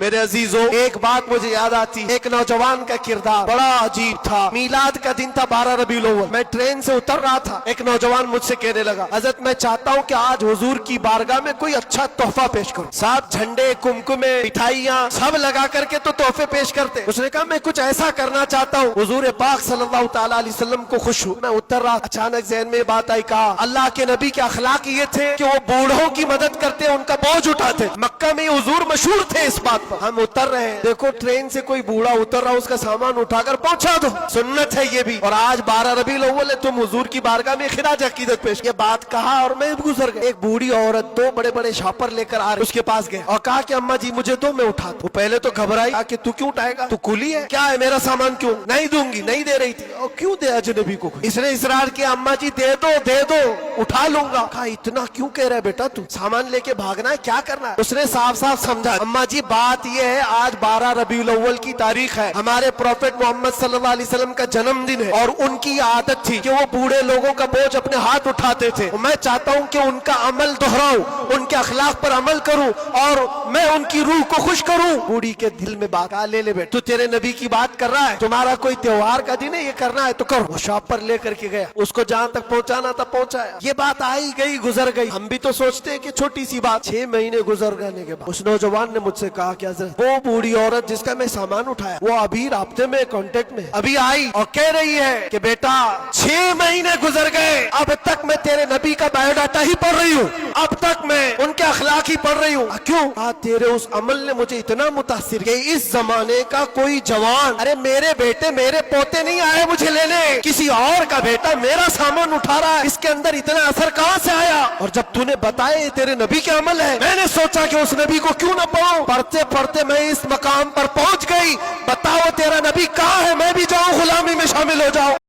میرے عزیزوں، ایک بات مجھے یاد آتی، ایک نوجوان کا کردار بڑا عجیب تھا۔ میلاد کا دن تھا 12 ربیع الاول، میں ٹرین سے اتر رہا تھا، ایک نوجوان مجھ سے کہنے لگا، حضرت میں چاہتا ہوں کہ آج حضور کی بارگاہ میں کوئی اچھا تحفہ پیش کروں۔ صاحب جھنڈے، کمکمے، مٹھائیاں سب لگا کر کے تو تحفے پیش کرتے۔ اس نے کہا میں کچھ ایسا کرنا چاہتا ہوں حضور پاک صلی اللہ تعالی علیہ وسلم کو خوش ہوں۔ میں اتر رہا، اچانک ذہن میں بات آئی، کہا اللہ کے نبی کے اخلاق یہ تھے کہ وہ بوڑھوں کی مدد کرتے، ان کا بوجھ اٹھاتے۔ مکہ میں حضور مشہور تھے اس بات پر۔ ہم اتر رہے ہیں، دیکھو ٹرین سے کوئی بوڑھا اتر رہا، اس کا سامان اٹھا کر پہنچا دو، سنت ہے یہ بھی۔ اور آج 12 ربیع الاول ہے، تم حضور کی بارگاہ میں خراج عقیدت پیش۔ یہ بات کہا اور میں گزر گیا۔ ایک بوڑھی عورت 2 بڑے بڑے شاپر لے کر آ رہی، اس کے پاس گئے اور کہا کہ اماں جی مجھے دو، میں اٹھاتا ہوں۔ وہ پہلے تو گھبرائی، کہا کہ تو کیوں اٹھائے گا، تو کلی ہے کیا ہے، میرا سامان کیوں نہیں دوں گی؟ نہیں دے رہی تھی۔ اور کیوں دے اجنبی کو؟ اس نے اصرار کیا، اماں جی دے دو دے دو، اٹھا لوں گا۔ کہا اتنا کیوں کہہ رہا ہے بیٹا، تو سامان لے کے بھاگنا ہے، کیا کرنا ہے؟ اس نے صاف صاف سمجھا، اماں جی بات یہ ہے آج 12 ربیع الاول کی تاریخ ہے، ہمارے پروفیٹ محمد صلی اللہ علیہ وسلم کا جنم دن ہے، اور ان کی عادت تھی کہ وہ بوڑھے لوگوں کا بوجھ اپنے ہاتھ اٹھاتے تھے۔ میں چاہتا ہوں کہ ان کا عمل دہراؤں، ان کے اخلاق پر عمل کروں اور میں ان کی روح کو خوش کروں۔ بوڑھی کے دل میں بات آ، لے لے بیٹا، تو تیرے نبی کی بات کر رہا ہے، تمہارا کوئی تہوار کا دن ہے، یہ کرنا ہے تو کرو۔ وہ شاپ پر لے کر کے گیا، اس کو جہاں تک پہنچانا تھا پہنچایا۔ یہ بات آئی گئی گزر گئی، ہم بھی تو سوچتے ہیں کہ چھوٹی سی بات۔ 6 مہینے گزر جانے کے بعد اس نوجوان نے مجھ سے کہا کہ حضرت وہ بوڑھی عورت جس کا میں سامان اٹھایا، وہ ابھی رابطے میں، کانٹیکٹ میں، ابھی آئی اور کہہ رہی ہے کہ بیٹا 6 مہینے گزر گئے، اب تک میں تیرے نبی کا بایو ڈاٹا ہی پڑھ رہی ہوں، اب تک میں ان کے اخلاق ہی پڑھ رہی ہوں۔ کیوں؟ کہا تیرے اس عمل نے مجھے اتنا متاثر کہ اس زمانے کا کوئی جوان، ارے میرے بیٹے میرے پوتے نہیں آئے مجھے لینے، کسی اور کا بیٹا میرا سامان اٹھا رہا ہے، اس کے اندر اتنا اثر کہاں سے آیا؟ اور جب تو نے بتایا یہ تیرے نبی کے عمل ہے، میں نے سوچا کہ اس نبی کو کیوں نہ پڑھوں۔ پڑھتے پڑھتے میں اس مقام پر پہنچ گئی، بتاؤ تیرا نبی کہاں ہے، میں بھی جاؤں غلامی میں شامل ہو جاؤں۔